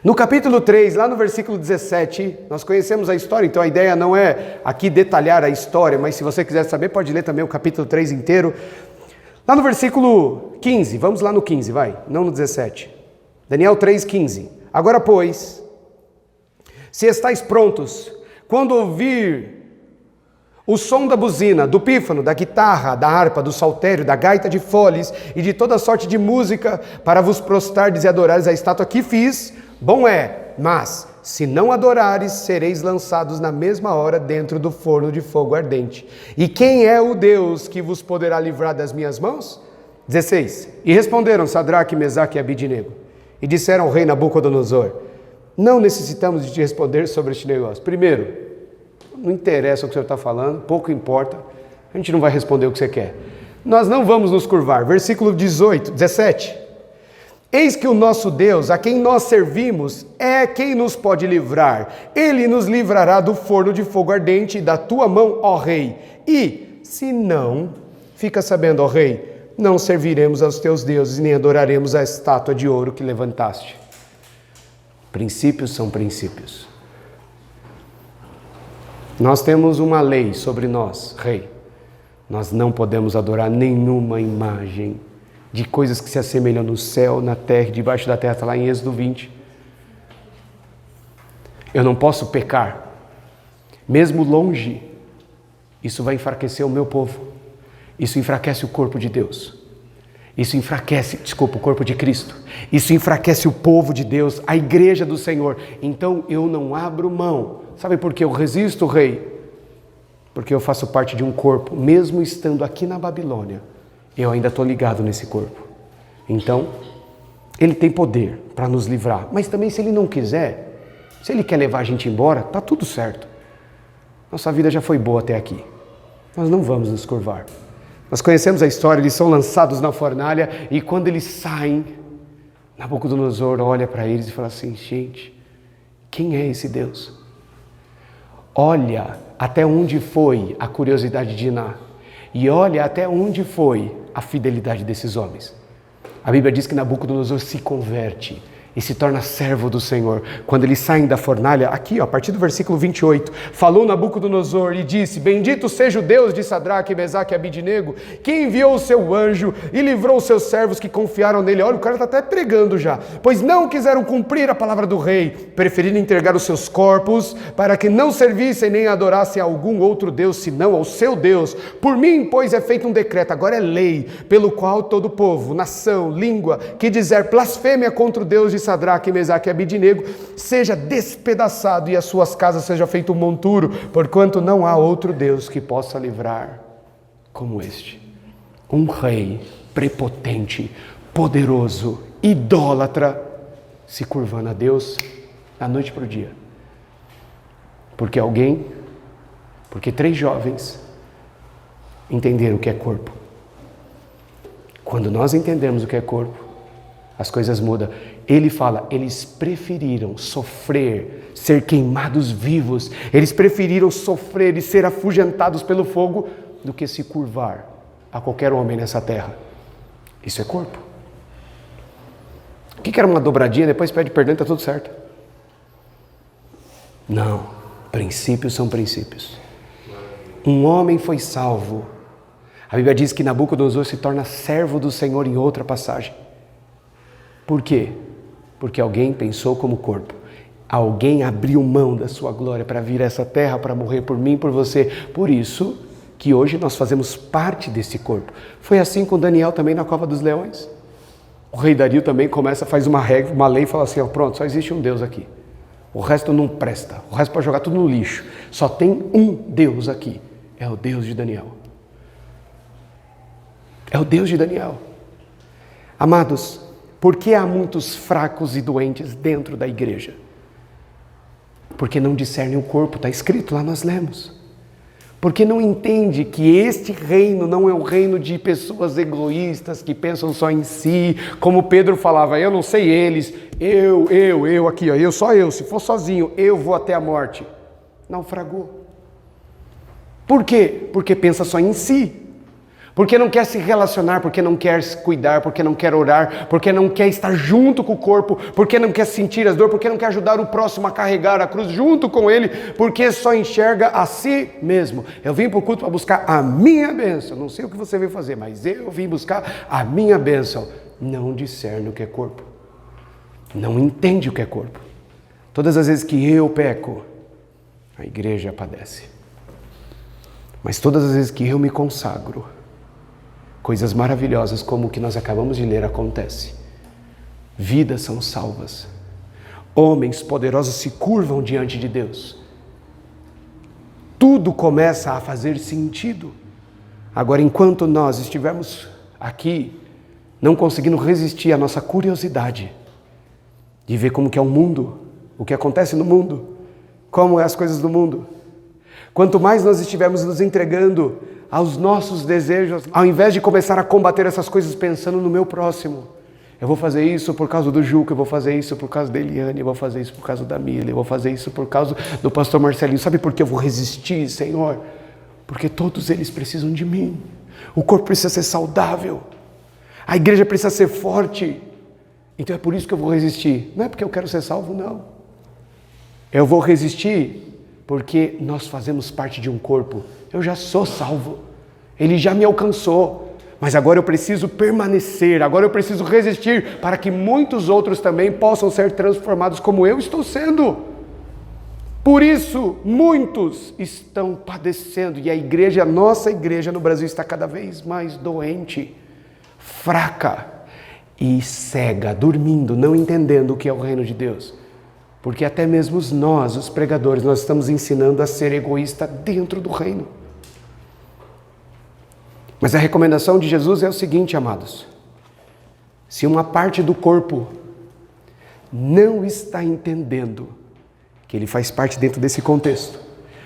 No capítulo 3, lá no versículo 17, nós conhecemos a história, então a ideia não é aqui detalhar a história, mas se você quiser saber, pode ler também o capítulo 3 inteiro. Lá no versículo 15, vamos lá no 15, vai, não no 17. Daniel 3,15. Agora, pois, se estáis prontos, quando ouvir o som da buzina, do pífano, da guitarra, da harpa, do saltério, da gaita de foles e de toda sorte de música, para vos prostardes e adorares a estátua que fiz, bom é, mas se não adorares, sereis lançados na mesma hora dentro do forno de fogo ardente. E quem é o Deus que vos poderá livrar das minhas mãos? 16. E responderam Sadraque, Mesaque e Abidnego, e disseram ao rei Nabucodonosor, não necessitamos de te responder sobre este negócio. Primeiro, não interessa o que o senhor está falando, pouco importa, a gente não vai responder o que você quer. Nós não vamos nos curvar. Versículo 17. Eis que o nosso Deus, a quem nós servimos, é quem nos pode livrar. Ele nos livrará do forno de fogo ardente e da tua mão, ó rei. E, se não, fica sabendo, ó rei, não serviremos aos teus deuses, nem adoraremos a estátua de ouro que levantaste. Princípios são princípios. Nós temos uma lei sobre nós, rei. Nós não podemos adorar nenhuma imagem de coisas que se assemelham no céu, na terra, debaixo da terra, está lá em Êxodo 20. Eu não posso pecar. Mesmo longe, isso vai enfraquecer o meu povo. Isso enfraquece o corpo de Deus. Isso enfraquece, o corpo de Cristo. Isso enfraquece o povo de Deus, a igreja do Senhor. Então eu não abro mão. Sabe por que eu resisto, rei? Porque eu faço parte de um corpo, mesmo estando aqui na Babilônia, eu ainda estou ligado nesse corpo. Então, ele tem poder para nos livrar. Mas também se ele não quiser, se ele quer levar a gente embora, está tudo certo. Nossa vida já foi boa até aqui. Nós não vamos nos curvar. Nós conhecemos a história, eles são lançados na fornalha e quando eles saem, Nabucodonosor olha para eles e fala assim, gente, quem é esse Deus? Olha até onde foi a curiosidade de Iná e olha até onde foi a fidelidade desses homens. A Bíblia diz que Nabucodonosor se converte e se torna servo do Senhor. Quando eles saem da fornalha, aqui, a partir do versículo 28, falou Nabucodonosor e disse, bendito seja o Deus de Sadraque, Mesaque e Abidnego, que enviou o seu anjo e livrou os seus servos que confiaram nele. Olha, o cara está até pregando já. Pois não quiseram cumprir a palavra do rei, preferiram entregar os seus corpos para que não servissem nem adorassem a algum outro Deus, senão ao seu Deus. Por mim, pois, é feito um decreto, agora é lei, pelo qual todo povo, nação, língua, que dizer blasfêmia contra o Deus de Sadraque, Mesaque e Abidnego, seja despedaçado e as suas casas seja feito um monturo, porquanto não há outro Deus que possa livrar como este. Um rei prepotente, poderoso, idólatra, se curvando a Deus da noite para o dia. Porque três jovens entenderam o que é corpo. Quando nós entendemos o que é corpo, as coisas mudam. Ele fala, eles preferiram sofrer, ser queimados vivos. Eles preferiram sofrer e ser afugentados pelo fogo do que se curvar a qualquer homem nessa terra. Isso é corpo. O que era uma dobradinha, depois pede perdão e está tudo certo? Não, princípios são princípios. Um homem foi salvo. A Bíblia diz que Nabucodonosor se torna servo do Senhor em outra passagem. Por quê? Porque alguém pensou como corpo. Alguém abriu mão da sua glória para vir a essa terra, para morrer por mim, por você. Por isso que hoje nós fazemos parte desse corpo. Foi assim com Daniel também na Cova dos Leões. O rei Dario também faz uma regra, uma lei e fala assim, pronto, só existe um Deus aqui. O resto não presta, o resto pode jogar tudo no lixo. Só tem um Deus aqui, é o Deus de Daniel. É o Deus de Daniel. Amados, por que há muitos fracos e doentes dentro da igreja? Porque não discernem o corpo, está escrito lá, nós lemos. Porque não entende que este reino não é um reino de pessoas egoístas que pensam só em si, como Pedro falava, eu não sei eles, eu aqui, só eu, se for sozinho, eu vou até a morte. Naufragou. Por quê? Porque pensa só em si. Porque não quer se relacionar, porque não quer se cuidar, porque não quer orar, porque não quer estar junto com o corpo, porque não quer sentir as dores, porque não quer ajudar o próximo a carregar a cruz junto com ele, porque só enxerga a si mesmo. Eu vim para o culto para buscar a minha bênção. Não sei o que você veio fazer, mas eu vim buscar a minha bênção. Não discerne o que é corpo. Não entende o que é corpo. Todas as vezes que eu peco, a igreja padece. Mas todas as vezes que eu me consagro, coisas maravilhosas como o que nós acabamos de ler acontece. Vidas são salvas. Homens poderosos se curvam diante de Deus. Tudo começa a fazer sentido. Agora, enquanto nós estivermos aqui, não conseguindo resistir à nossa curiosidade de ver como que é o mundo, o que acontece no mundo, como é as coisas do mundo, quanto mais nós estivermos nos entregando aos nossos desejos, ao invés de começar a combater essas coisas pensando no meu próximo, eu vou fazer isso por causa do Juca, eu vou fazer isso por causa da Eliane, eu vou fazer isso por causa da Mila, eu vou fazer isso por causa do pastor Marcelinho. Sabe por que eu vou resistir, Senhor? Porque todos eles precisam de mim. O corpo precisa ser saudável. A igreja precisa ser forte. Então é por isso que eu vou resistir. Não é porque eu quero ser salvo, não. Eu vou resistir porque nós fazemos parte de um corpo. Eu já sou salvo. Ele já me alcançou. Mas agora eu preciso permanecer. Agora eu preciso resistir para que muitos outros também possam ser transformados como eu estou sendo. Por isso, muitos estão padecendo. E a igreja, a nossa igreja no Brasil está cada vez mais doente, fraca e cega, dormindo, não entendendo o que é o reino de Deus. Porque até mesmo nós, os pregadores, nós estamos ensinando a ser egoísta dentro do reino. Mas a recomendação de Jesus é o seguinte, amados. Se uma parte do corpo não está entendendo que ele faz parte dentro desse contexto,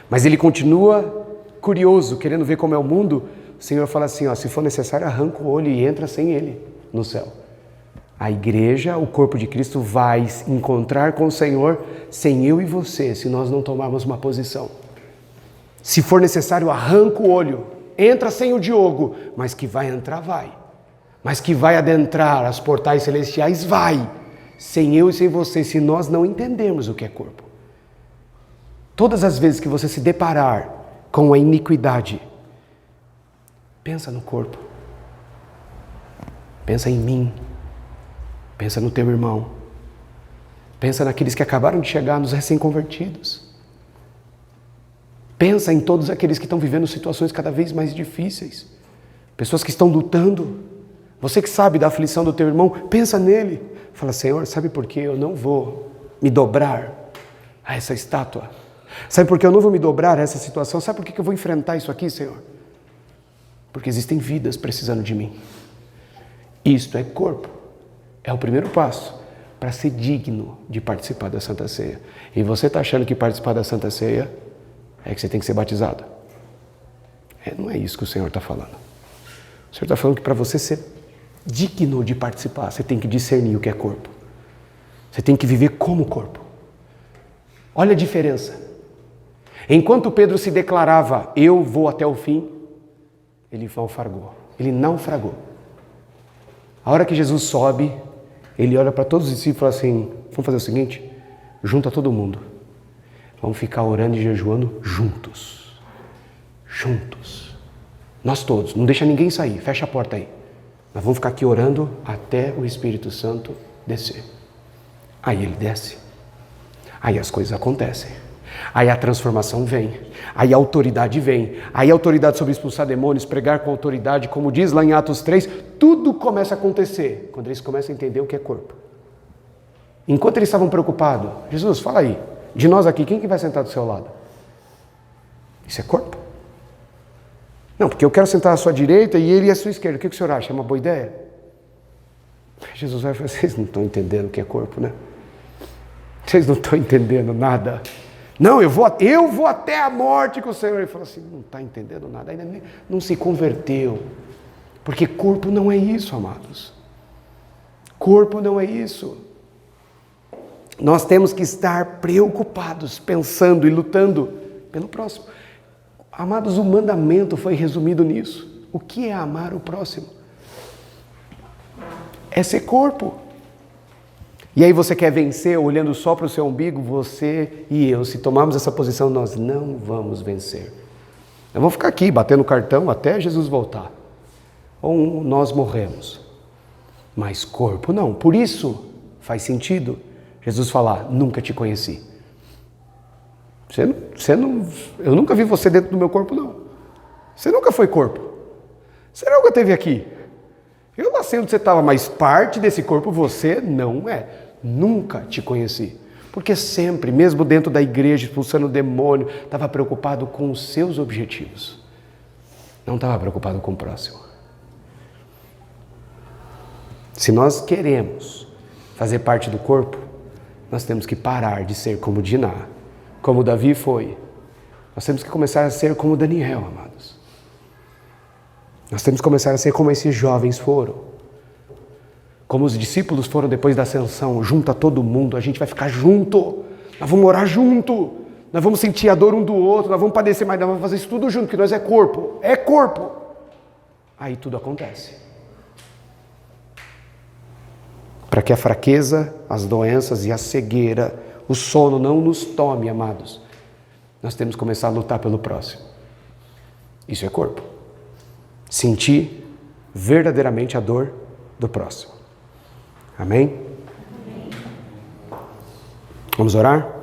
mas ele continua curioso, querendo ver como é o mundo, o Senhor fala assim, se for necessário, arranca o olho e entra sem ele no céu. A igreja, o corpo de Cristo, vai encontrar com o Senhor sem eu e você, se nós não tomarmos uma posição. Se for necessário, arranca o olho, entra sem o Diogo, mas que vai entrar, vai. Mas que vai adentrar as portais celestiais, vai. Sem eu e sem você, se nós não entendermos o que é corpo. Todas as vezes que você se deparar com a iniquidade, pensa no corpo. Pensa em mim. Pensa no teu irmão. Pensa naqueles que acabaram de chegar, nos recém-convertidos. Pensa em todos aqueles que estão vivendo situações cada vez mais difíceis. Pessoas que estão lutando. Você que sabe da aflição do teu irmão, pensa nele. Fala, Senhor, sabe por que eu não vou me dobrar a essa estátua? Sabe por que eu não vou me dobrar a essa situação? Sabe por que eu vou enfrentar isso aqui, Senhor? Porque existem vidas precisando de mim. Isto é corpo. É o primeiro passo para ser digno de participar da Santa Ceia. E você está achando que participar da Santa Ceia é que você tem que ser batizado? Não é isso que o Senhor está falando. O Senhor está falando que para você ser digno de participar, você tem que discernir o que é corpo. Você tem que viver como corpo. Olha a diferença. Enquanto Pedro se declarava, eu vou até o fim, ele naufragou. Ele naufragou. A hora que Jesus sobe, ele olha para todos os discípulos e fala assim, vamos fazer o seguinte, junta todo mundo. Vamos ficar orando e jejuando juntos. Juntos. Nós todos, não deixa ninguém sair, fecha a porta aí. Nós vamos ficar aqui orando até o Espírito Santo descer. Aí ele desce. Aí as coisas acontecem. Aí a transformação vem. Aí a autoridade vem. Aí a autoridade sobre expulsar demônios, pregar com autoridade, como diz lá em Atos 3, tudo começa a acontecer quando eles começam a entender o que é corpo. Enquanto eles estavam preocupados, Jesus, fala aí, de nós aqui, quem que vai sentar do seu lado? Isso é corpo? Não, porque eu quero sentar à sua direita e ele à sua esquerda. O que o senhor acha? É uma boa ideia? Jesus vai falar, vocês não estão entendendo o que é corpo, né? Vocês não estão entendendo nada. Não, eu vou até a morte com o Senhor. Ele fala assim, não está entendendo nada, ainda não se converteu. Porque corpo não é isso, amados. Corpo não é isso. Nós temos que estar preocupados, pensando e lutando pelo próximo. Amados, o mandamento foi resumido nisso. O que é amar o próximo? É ser corpo. E aí você quer vencer olhando só para o seu umbigo? Você e eu, se tomarmos essa posição, nós não vamos vencer. Nós vamos ficar aqui batendo cartão até Jesus voltar. Ou nós morremos. Mas corpo não. Por isso faz sentido Jesus falar, nunca te conheci. Eu nunca vi você dentro do meu corpo, não. Você nunca foi corpo. Você nunca esteve aqui. Eu não sei onde você estava, mas parte desse corpo você não é. Nunca te conheci. Porque sempre, mesmo dentro da igreja, expulsando o demônio, estava preocupado com os seus objetivos. Não estava preocupado com o próximo. Se nós queremos fazer parte do corpo, nós temos que parar de ser como Diná, como Davi foi. Nós temos que começar a ser como Daniel, amados. Nós temos que começar a ser como esses jovens foram. Como os discípulos foram depois da ascensão, junta todo mundo, a gente vai ficar junto. Nós vamos orar junto. Nós vamos sentir a dor um do outro, nós vamos padecer, mas nós vamos fazer isso tudo junto, porque nós é corpo. É corpo. Aí tudo acontece. Para que a fraqueza, as doenças e a cegueira, o sono não nos tome, amados. Nós temos que começar a lutar pelo próximo. Isso é corpo. Sentir verdadeiramente a dor do próximo. Amém? Vamos orar?